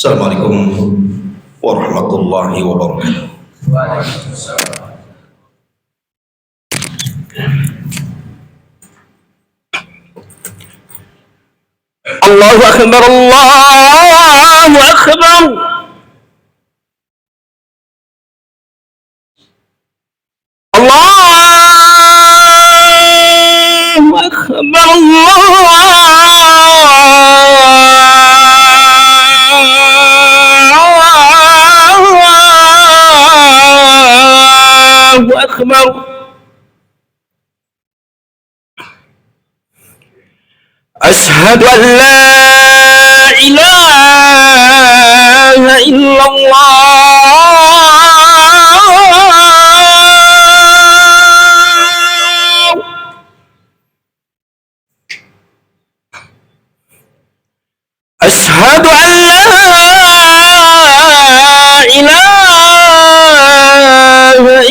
Assalamualaikum warahmatullahi wabarakatuh. Allahu Akbar, Allahu Akbar. Allahu Akbar, Allahu Akbar. Ashhadu an la ilaha illallah. Ashhadu an la ilaha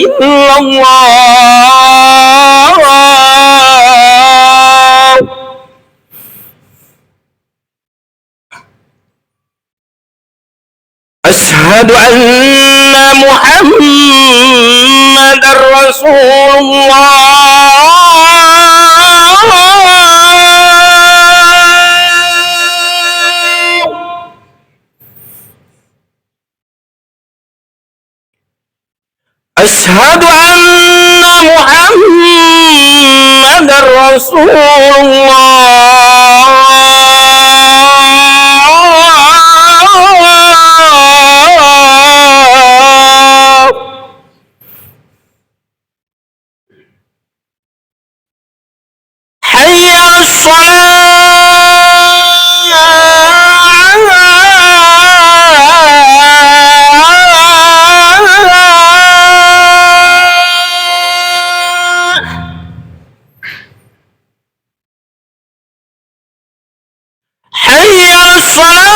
illallah. Ashhadu anna Muhammadar Rasulullah. Ashhadu anna Muhammadar Rasulullah. Hayya 'alas salah. Hayya 'alas salah.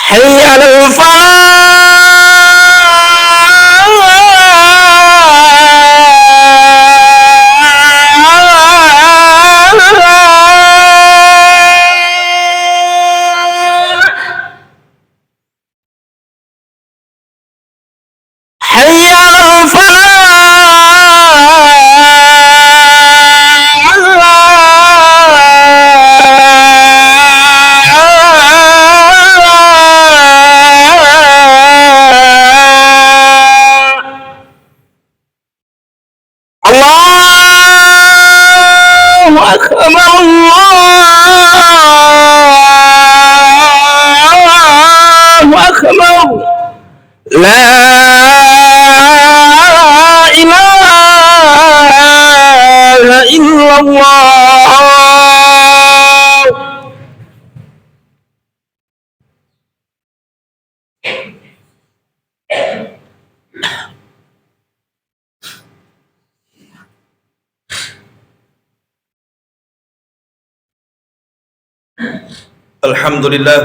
Hayya 'alal falah. Hayya 'alal falah. Allahu Akbar, Allahu Akbar. La ilaha illallah. Alhamdulillah.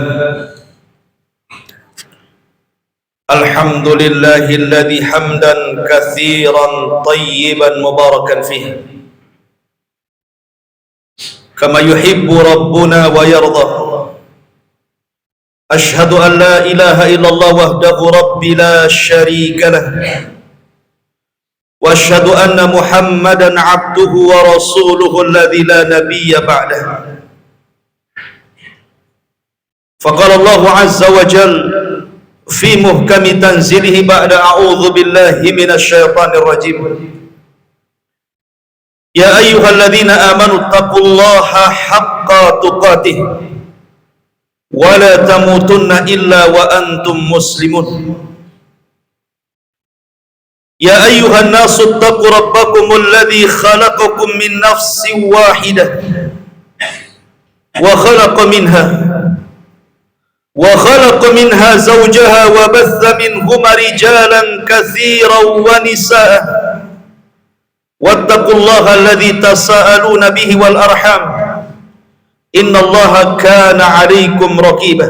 Alhamdulillahilladzi hamdan katsiran tayyiban mubarakan fihi kama yuhibbu rabbuna wa yarda. Ashhadu an la ilaha illallah wahdahu rabbi la syarika lah wa ashhadu anna Muhammadan abduhu wa rasuluhu alladzi la nabiyya ba'dahu. Faqala Allahu azza wa jalla fi muhkami tanzilihi ba'da a'udzu billahi minasy syaithanir rajim. Ya ayyuhalladzina amanu taqullaha haqqa tuqatih wa la tamutunna illa wa antum muslimun. Ya ayyuhan nasu taqu rabbakumul ladzi khalaqakum min nafsin wahidah wa khalaqa minha zawjaha wa batha minhuma rijalan katsiran wa nisaa. Wattaqullaha alladzi tasaaluna bihi wal arham innallaha kana 'alaikum raqiba.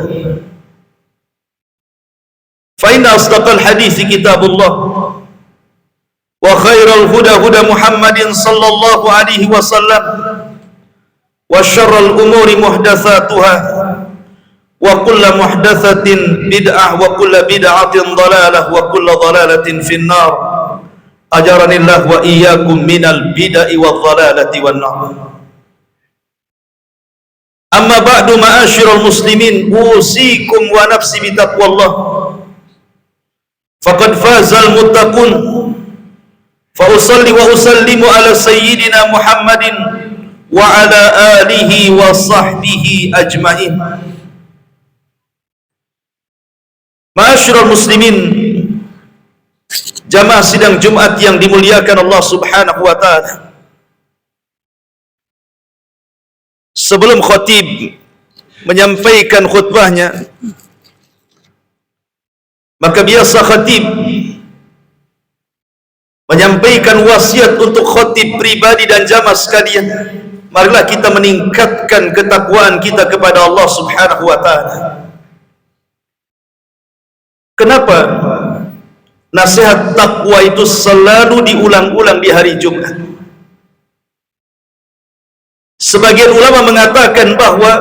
Fa inna asdaqal hadithi kitabullah wa khairal huda huda Muhammadin sallallahu alaihi wasallam wa syarrul umuri muhdatsatuha wa kullu muhdatsatin bid'ah wa kullu bid'atin dhalalah wa kullu dhalalatin finnar. Ajaranillah wa iyyakum minal bid'i wadh dhalalati wan nar. Amma ba'du, ma'asyiral muslimin, usikum wa nafsi bitaqwallah. Faqad fazal muttaqun. Fa usalli wa usallimu ala sayyidina Muhammadin wa ala alihi wa sahbihi ajmain. Ma'asyiral muslimin, jamaah sidang Jumat yang dimuliakan Allah Subhanahu wa taala. Sebelum khatib menyampaikan khutbahnya, maka biasa khatib menyampaikan wasiat untuk khatib pribadi dan jamaah sekalian. Marilah kita meningkatkan ketakwaan kita kepada Allah Subhanahu wa taala. Kenapa nasihat takwa itu selalu diulang-ulang di hari Jumat? Sebagian ulama mengatakan bahwa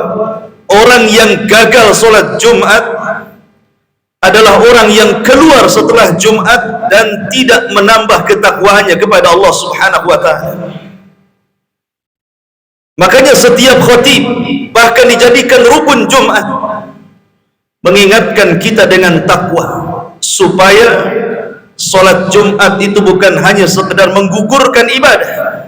orang yang gagal sholat Jumat adalah orang yang keluar setelah Jumat dan tidak menambah ketakwaannya kepada Allah Subhanahu wa taala. Makanya setiap khatib bahkan dijadikan rukun Jumat mengingatkan kita dengan takwa, supaya sholat Jumat itu bukan hanya sekedar menggugurkan ibadah,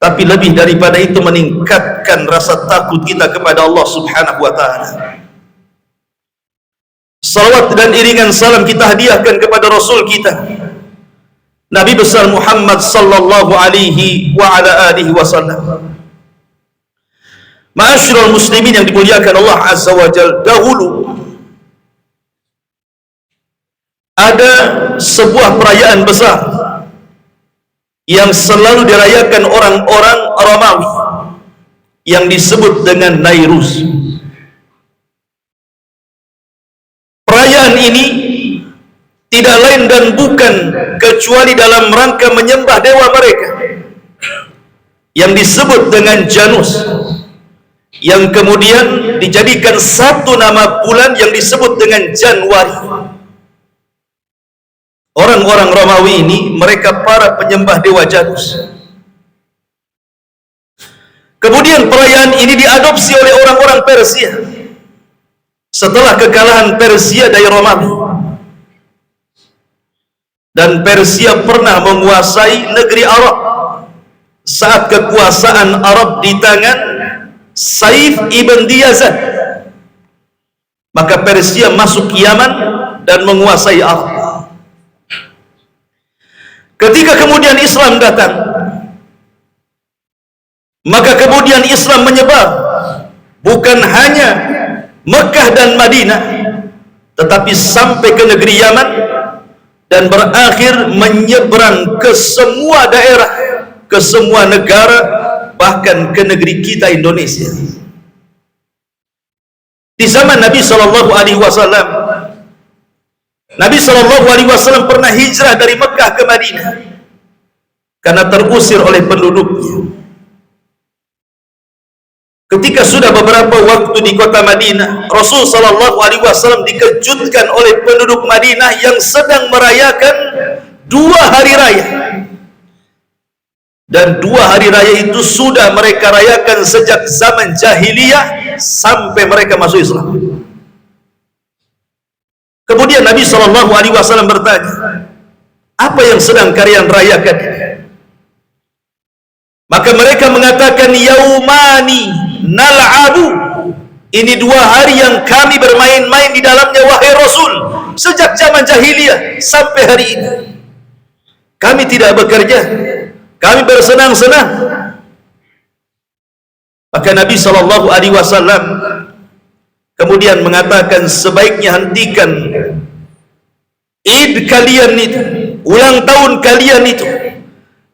tapi lebih daripada itu meningkatkan rasa takut kita kepada Allah Subhanahu wa taala. Salawat dan iringan salam kita hadiahkan kepada Rasul kita, Nabi besar Muhammad sallallahu alaihi wa ala alihi wasallam. Ma'asyiral muslimin yang dimuliakan Allah Azza wa Jalla, dahulu ada sebuah perayaan besar yang selalu dirayakan orang-orang Romawi yang disebut dengan Nairus. Perayaan ini tidak lain dan bukan kecuali dalam rangka menyembah dewa mereka yang disebut dengan Janus, yang kemudian dijadikan satu nama bulan yang disebut dengan Januari. Orang-orang Romawi ini mereka para penyembah dewa Janus. Kemudian perayaan ini diadopsi oleh orang-orang Persia setelah kekalahan Persia dari Romawi. Dan Persia pernah menguasai negeri Arab saat kekuasaan Arab di tangan Saif ibn Yazid. Maka Persia masuk Yaman dan menguasai Arab. Ketika kemudian Islam datang, maka kemudian Islam menyebar bukan hanya Mekah dan Madinah, tetapi sampai ke negeri Yaman dan berakhir menyeberang ke semua daerah, ke semua negara, bahkan ke negeri kita Indonesia. Di zaman Nabi Shallallahu Alaihi Wasallam, Nabi Shallallahu Alaihi Wasallam pernah hijrah dari Mekah ke Madinah karena terusir oleh penduduknya. Ketika sudah beberapa waktu di kota Madinah, Rasul Shallallahu Alaihi Wasallam dikejutkan oleh penduduk Madinah yang sedang merayakan 2 hari raya. Dan 2 hari raya itu sudah mereka rayakan sejak zaman jahiliyah sampai mereka masuk Islam. Kemudian Nabi Shallallahu Alaihi Wasallam bertanya, apa yang sedang kalian rayakan? Maka mereka mengatakan, yaumani nal'abu, ini 2 hari yang kami bermain-main di dalamnya wahai Rasul, sejak zaman jahiliyah sampai hari ini. Kami tidak bekerja, kami bersenang-senang. Maka Nabi Shallallahu Alaihi Wasallam kemudian mengatakan, sebaiknya hentikan Id kalian itu, ulang tahun kalian itu,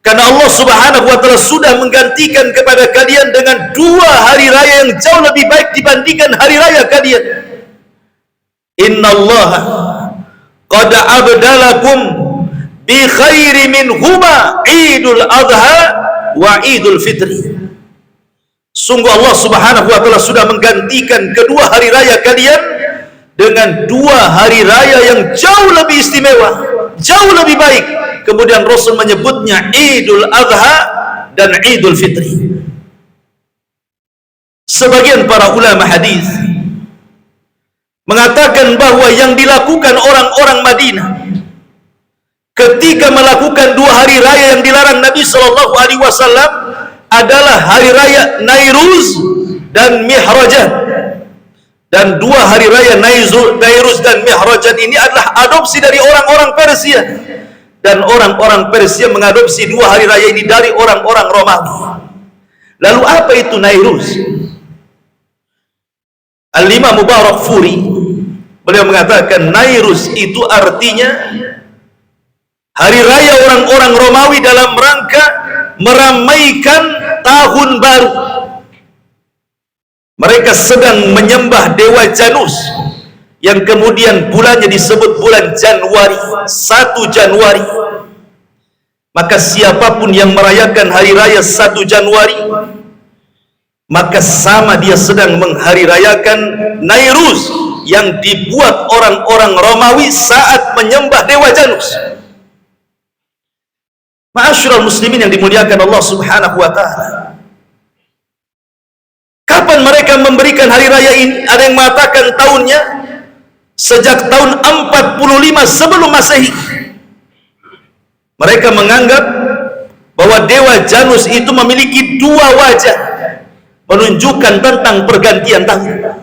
Karena Allah Subhanahu wa ta'ala sudah menggantikan kepada kalian dengan 2 hari raya yang jauh lebih baik dibandingkan hari raya kalian. Innallaha qad abdalakum bi khairi minhuma Idul Adha wa Idul Fitri. Sungguh Allah Subhanahu wa ta'ala sudah menggantikan kedua hari raya kalian dengan 2 hari raya yang jauh lebih istimewa, jauh lebih baik. Kemudian Rasul menyebutnya Idul Adha dan Idul Fitri. Sebagian para ulama hadis mengatakan bahwa yang dilakukan orang-orang Madinah ketika melakukan 2 hari raya yang dilarang Nabi Shallallahu Alaihi Wasallam adalah hari raya Nairuz dan Mihrajan. Dan 2 hari raya Nairuz dan Mihrajan ini adalah adopsi dari orang-orang Persia. Dan orang-orang Persia mengadopsi 2 hari raya ini dari orang-orang Romawi. Lalu apa itu Nairuz? Al-Imam Mubarak Furi beliau mengatakan Nairuz itu artinya hari raya orang-orang Romawi dalam rangka meramaikan tahun baru. Mereka sedang menyembah dewa Janus yang kemudian bulannya disebut bulan Januari, 1 Januari. Maka siapapun yang merayakan hari raya 1 Januari, maka sama dia sedang menghari rayakan Nairuz yang dibuat orang-orang Romawi saat menyembah dewa Janus. Ma'asyiral muslimin yang dimuliakan Allah Subhanahu wa ta'ala, kapan mereka memberikan hari raya ini? Ada yang mengatakan tahunnya sejak tahun 45 sebelum Masehi. Mereka menganggap bahwa dewa Janus itu memiliki 2 wajah, menunjukkan tentang pergantian tahun.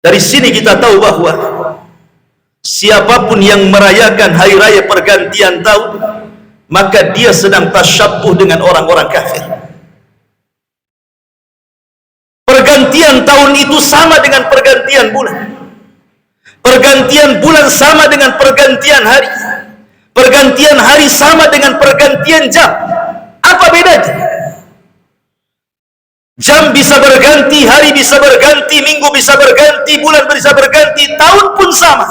Dari sini kita tahu bahwa siapapun yang merayakan hari raya pergantian tahun, maka dia sedang tasyabbuh dengan orang-orang kafir. Pergantian tahun itu sama dengan pergantian bulan. Pergantian bulan sama dengan pergantian hari. Pergantian hari sama dengan pergantian jam. Apa bedanya? Jam bisa berganti, hari bisa berganti, minggu bisa berganti, bulan bisa berganti, tahun pun sama.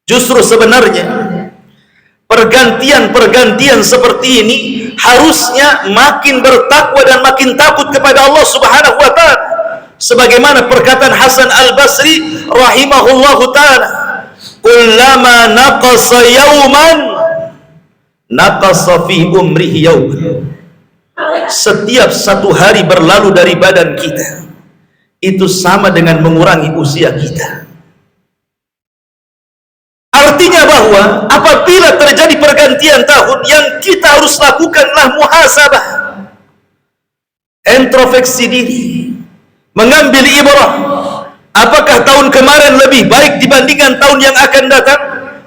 Justru sebenarnya pergantian-pergantian seperti ini harusnya makin bertakwa dan makin takut kepada Allah Subhanahu wa ta'ala. Sebagaimana perkataan Hasan Al-Basri rahimahullahu ta'ala, kullama naqasa yawman naqasa fi umrihi yawman. Setiap 1 hari berlalu dari badan kita, itu sama dengan mengurangi usia kita. Artinya bahwa apabila terjadi pergantian tahun, yang kita harus lakukanlah muhasabah, introspeksi diri, mengambil ibrah. Apakah tahun kemarin lebih baik dibandingkan tahun yang akan datang?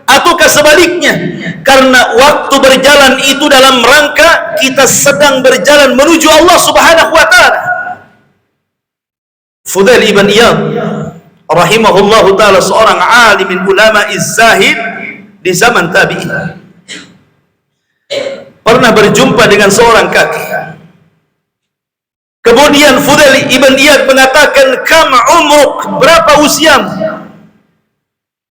Ataukah sebaliknya? Karena waktu berjalan itu dalam rangka kita sedang berjalan menuju Allah Subhanahu wa ta'ala. Fudail ibn Iyad rahimahullahu ta'ala, seorang alim min ulama zahid di zaman tabi'in, pernah berjumpa dengan seorang kakek. Kemudian Fudail ibn Iyad mengatakan, kam umruk, berapa usiamu?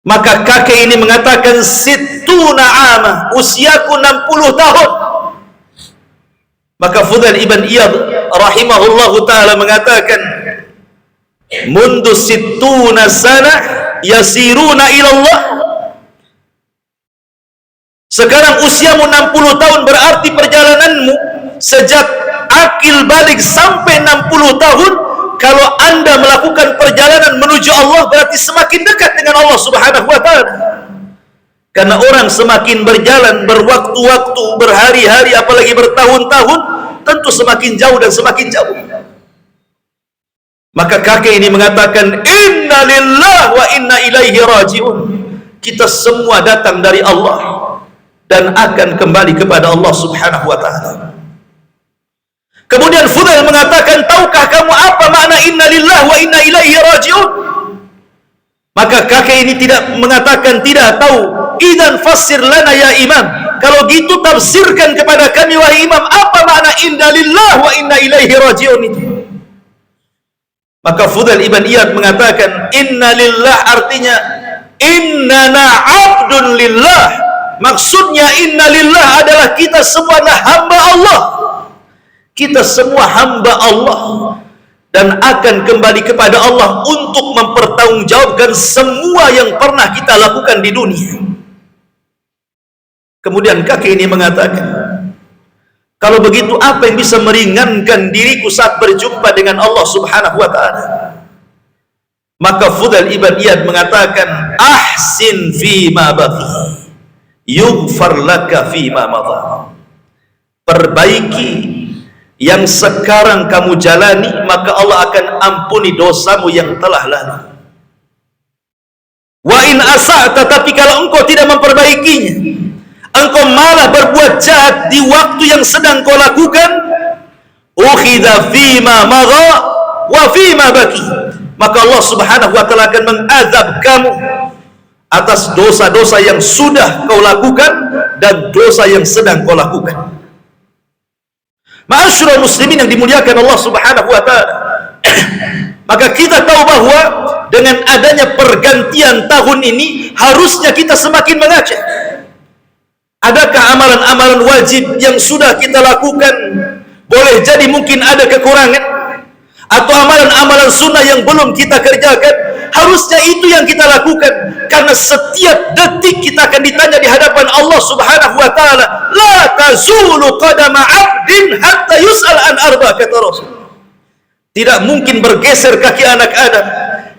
Maka kakek ini mengatakan, sittuna ama, usiaku 60 tahun. Maka Fudail ibn Iyad rahimahullahu ta'ala mengatakan, mundu sittuna sana yasiruna ilallah. Sekarang usiamu 60 tahun, berarti perjalananmu sejak akil balik sampai 60 tahun. Kalau anda melakukan perjalanan menuju Allah, berarti semakin dekat dengan Allah Subhanahu wa ta'ala. Karena orang semakin berjalan, berwaktu-waktu, berhari-hari, apalagi bertahun-tahun, tentu semakin jauh dan semakin jauh. Maka kakek ini mengatakan, inna lillah wa inna ilaihi raji'un. Kita semua datang dari Allah dan akan kembali kepada Allah Subhanahu wa ta'ala. Kemudian Fudail mengatakan, tahukah kamu apa makna inna lillah wa inna ilaihi raji'un? Maka kakek ini tidak mengatakan tidak tahu. Idzan fassir lana ya imam. Kalau gitu tafsirkan kepada kami wahai imam, apa makna inna lillah wa inna ilaihi rajiun itu. Maka Fudail ibn Iyad mengatakan inna lillah artinya innana abdun lillah. Maksudnya inna lillah adalah kita semua hamba Allah. Kita semua hamba Allah dan akan kembali kepada Allah untuk mempertanggungjawabkan semua yang pernah kita lakukan di dunia. Kemudian kakek ini mengatakan, kalau begitu apa yang bisa meringankan diriku saat berjumpa dengan Allah Subhanahu wa ta'ala? Maka Fudail ibn Iyad mengatakan, ahsin fima baqi yughfar laka fima madha. Perbaiki yang sekarang kamu jalani, maka Allah akan ampuni dosamu yang telah lalu. Wa in asa'ta, tapi kalau engkau tidak memperbaikinya, engkau malah berbuat jahat di waktu yang sedang kau lakukan, ukhidha fima magha wa fima baki, maka Allah Subhanahu wa ta'ala akan mengazab kamu atas dosa-dosa yang sudah kau lakukan dan dosa yang sedang kau lakukan. Ma'asyiral muslimin yang dimuliakan Allah Subhanahu wa ta'ala, maka kita tahu bahwa dengan adanya pergantian tahun ini harusnya kita semakin mengaca. Adakah amalan-amalan wajib yang sudah kita lakukan boleh jadi mungkin ada kekurangan, atau amalan-amalan sunnah yang belum kita kerjakan? Harusnya itu yang kita lakukan, karena setiap detik kita akan ditanya di hadapan Allah Subhanahu wa ta'ala. La tazulu qadama 'abdin hatta yus'al an arba, kata Rasul. Tidak mungkin bergeser kaki anak Adam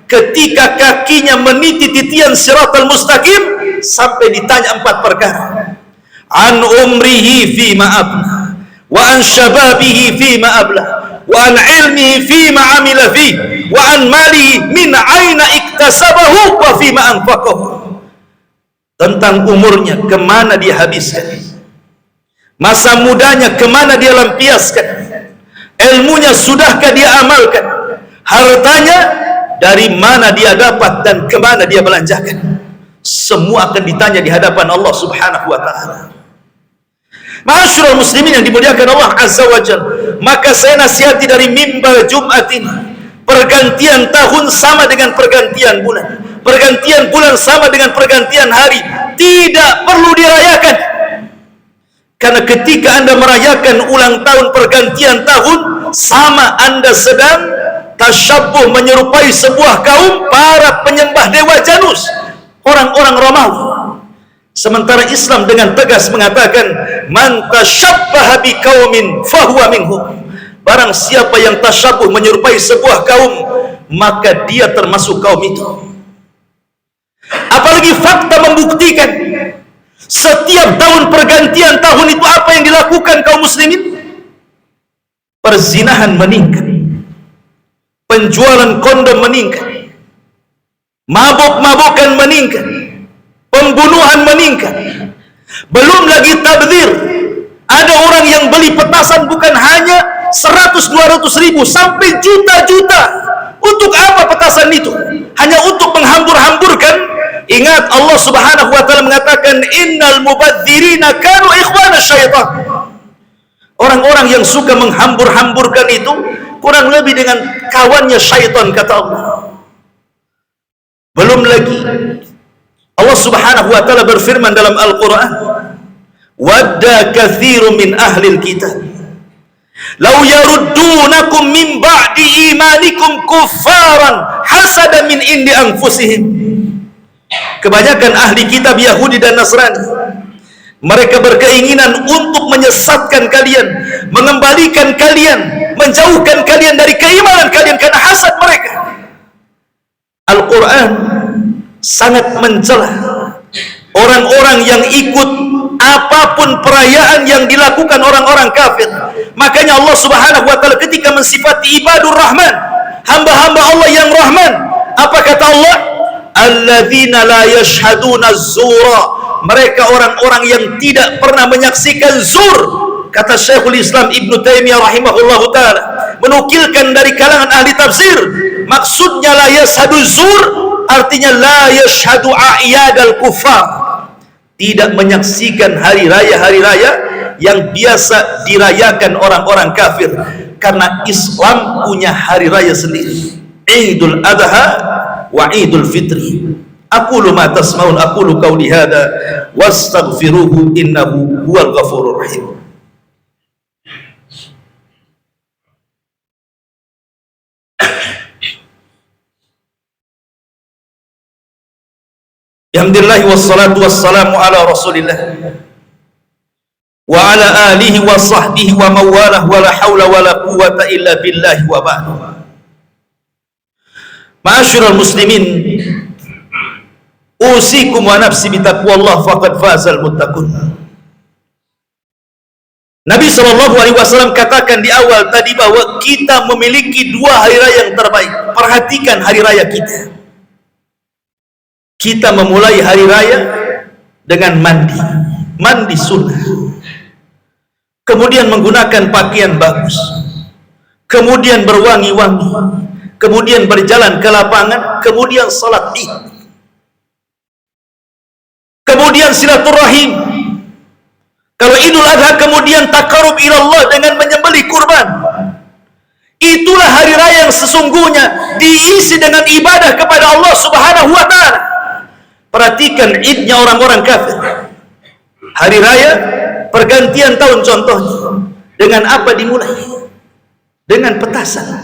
ketika kakinya meniti titian siratal mustaqim sampai ditanya 4 perkara. An umrihi fima abla, wa an shababihi fima abla, wa an ilmihi fima amila fi, wa an malihi min aina iktasabahu wa fima anfaqahu. Tentang umurnya, kemana dia habiskan, masa mudanya kemana dia lampiaskan, ilmunya sudahkah dia amalkan, hartanya dari mana dia dapat dan kemana dia belanjakan. Semua akan ditanya di hadapan Allah Subhanahu wa ta'ala. Ma'asyiral muslimin yang dimuliakan Allah Azza wa Jalla, maka saya nasihati dari mimbar Jumat ini, pergantian tahun sama dengan pergantian bulan, pergantian bulan sama dengan pergantian hari. Tidak perlu dirayakan, karena ketika Anda merayakan ulang tahun pergantian tahun, sama Anda sedang tasyabbuh, menyerupai sebuah kaum para penyembah dewa Janus, orang-orang Romawi. Sementara Islam dengan tegas mengatakan, man tasyabbaha biqaumin fahuwa minhum. Barang siapa yang tasyabbuh, menyerupai sebuah kaum, maka dia termasuk kaum itu. Apalagi fakta membuktikan setiap tahun pergantian tahun itu apa yang dilakukan kaum muslimin? Perzinahan meningkat, penjualan kondom meningkat, mabuk-mabukan meningkat, pembunuhan meningkat. Belum lagi tabdzir. Ada orang yang beli petasan bukan hanya 100-200 ribu, sampai juta-juta. Untuk apa petasan itu? Hanya untuk menghambur-hamburkan. Ingat, Allah Subhanahu wa ta'ala mengatakan, innal mubadzirina kanu ikhwana syaitan. Orang-orang yang suka menghambur-hamburkan itu kurang lebih dengan kawannya syaitan, kata Allah. Belum lagi Allah Subhanahu wa ta'ala berfirman dalam Al-Quran, wadda katsirun min ahlil kitab law yaruddunakum min ba'di imanikum kuffaran hasadan min indi anfusihim. Kebanyakan ahli kitab Yahudi dan Nasrani, mereka berkeinginan untuk menyesatkan kalian, mengembalikan kalian, menjauhkan kalian dari keimanan kalian karena hasad mereka. Al-Quran sangat mencela orang-orang yang ikut apapun perayaan yang dilakukan orang-orang kafir. Makanya Allah Subhanahu wa ta'ala ketika mensifati ibadur rahman, hamba-hamba Allah yang rahman, apa kata Allah? Alladzina la yashhaduna az-zura, mereka orang-orang yang tidak pernah menyaksikan zur. Kata Syekhul Islam Ibnu Taimiyah rahimahullahu ta'ala, menukilkan dari kalangan ahli tafsir, maksudnya la yashhadu zur artinya la yashhadu a'yadal kufar, tidak menyaksikan hari raya yang biasa dirayakan orang-orang kafir, karena Islam punya hari raya sendiri, Idul Adha wa Idul Fitri. Aqulu ma tasma'un, aqulu qawli hadha wastaghfiruhu innahu huwal ghafurur rahim. Alhamdulillah wassalatu wassalamu ala Rasulillah wa ala alihi wa sahbihi wa mawalah wa la hawla wa la quwwata illa billahi wa ba'du. Ma'asyiral muslimin, usikum wa nafsi bitaqwallah faqad fazal muttaqun. Nabi SAW katakan di awal tadi bahwa kita memiliki dua hari raya yang terbaik. Perhatikan hari raya kita. Kita memulai hari raya dengan mandi sunnah, kemudian menggunakan pakaian bagus, kemudian berwangi-wangi, kemudian berjalan ke lapangan, kemudian salat Id, kemudian silaturahim. Kalau Idul Adha kemudian taqarrub ila Allah dengan menyembelih kurban. Itulah hari raya yang sesungguhnya diisi dengan ibadah kepada Allah Subhanahu wa taala. Perhatikan idnya orang-orang kafir. Hari raya pergantian tahun contohnya dengan apa dimulai? Dengan petasan.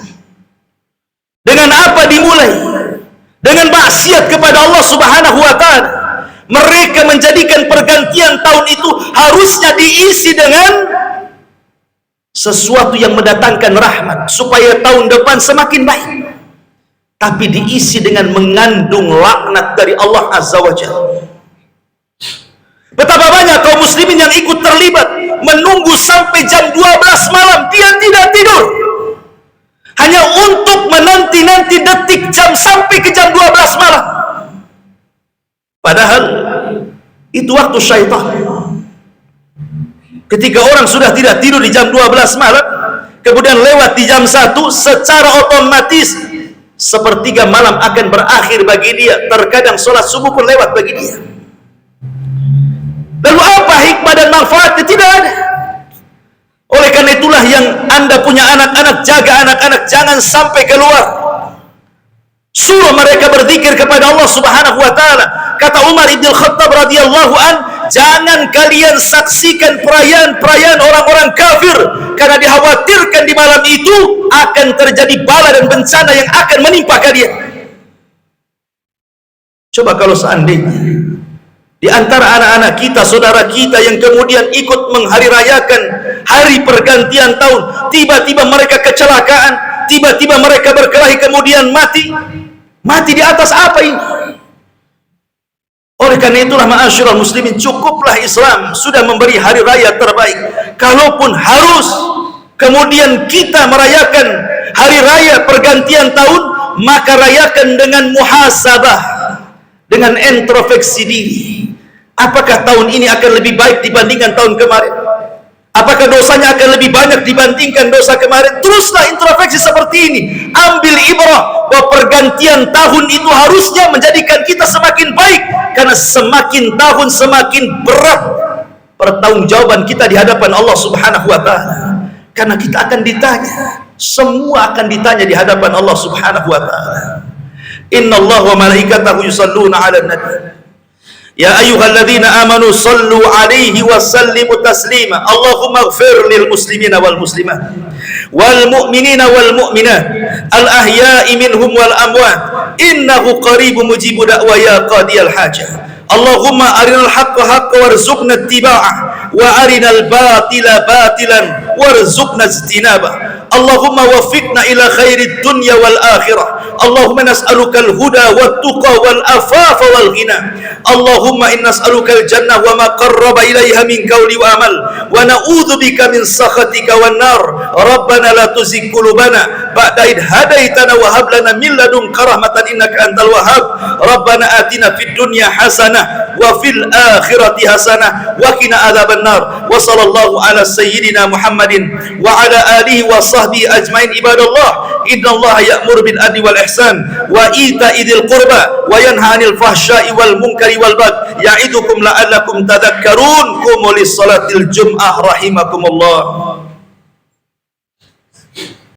Dengan apa dimulai? Dengan maksiat kepada Allah Subhanahu wa taala. Mereka menjadikan pergantian tahun itu harusnya diisi dengan sesuatu yang mendatangkan rahmat supaya tahun depan semakin baik, tapi diisi dengan mengandung laknat dari Allah Azza wa Jalla. Betapa banyak kaum muslimin yang ikut terlibat menunggu sampai jam 12 malam, dia tidak tidur hanya untuk menanti-nanti detik jam sampai ke jam 12 malam. Padahal itu waktu syaitan. Ketika orang sudah tidak tidur di jam 12 malam, kemudian lewat di jam 1, secara otomatis sepertiga malam akan berakhir bagi dia. Terkadang sholat subuh pun lewat bagi dia. Lalu apa hikmah dan manfaatnya? Tidak ada. Oleh karena itulah yang Anda punya anak-anak, jaga anak-anak jangan sampai keluar. Suruh mereka berzikir kepada Allah Subhanahu wa taala. Kata Umar ibn Khattab radhiyallahu an, jangan kalian saksikan perayaan-perayaan orang-orang kafir, karena dikhawatirkan di malam itu akan terjadi bala dan bencana yang akan menimpa kalian. Coba kalau seandainya di antara anak-anak kita, saudara kita yang kemudian ikut menghari rayakan hari pergantian tahun, tiba-tiba mereka kecelakaan, tiba-tiba mereka berkelahi kemudian mati di atas apa ini? Oleh karena itulah ma'asyiral muslimin, cukuplah Islam sudah memberi hari raya terbaik. Kalaupun harus kemudian kita merayakan hari raya pergantian tahun, maka rayakan dengan muhasabah, dengan introspeksi diri. Apakah tahun ini akan lebih baik dibandingkan tahun kemarin? Apakah dosanya akan lebih banyak dibandingkan dosa kemarin? Teruslah introspeksi seperti ini. Ambil ibrah bahwa pergantian tahun itu harusnya menjadikan kita semakin baik, karena semakin tahun semakin berat pertanggungjawaban kita di hadapan Allah Subhanahu wa taala. Karena kita akan ditanya, semua akan ditanya di hadapan Allah Subhanahu wa taala. Innallaha wa malaikatahu yusalluna 'alan nabi. Ya ayyuhalladzina amanu sallu alaihi wa sallimu taslima. Allahumma ighfir lil muslimina wal muslimat wal mu'minina wal mu'minat al ahya'i minhum wal amwat innahu qaribun mujibu da'wa ya qadiyal hajah. Allahumma arinal haqqa haqqa warzuqna ittiba'ah wa arinal batila batilan warzuqna ijtinabah. Allahumma wafiqna ila khairid dunya wal akhirah. Allahumma nas'aluka al-huda wat tuqa wal afafa wal ghina. Allahumma inna nas'aluka al-jannah wa ma qarraba ilaiha min qawli wa amal wa na'udzubika min sakhatika wan nar. Rabbana la tuzigh qulubana ba'da id hadaitana wa hab lana min ladunka rahmatan innaka antal wahhab. Rabbana atina fid dunya hasanah wa fil akhirati hasanah wa qina adzabannar. Wa sallallahu ala sayyidina Muhammadin wa ala alihi wa sahbihi ajmain. Ibadallah, innallaha ya'muru bil adli wal ihsan wa ita'i dzil qurba wa yanha 'anil fahsya'i wal munkari wal baghi ya'idukum la'allakum tadhakkarun. Qumu lis salatil jum'ah rahimakumullah.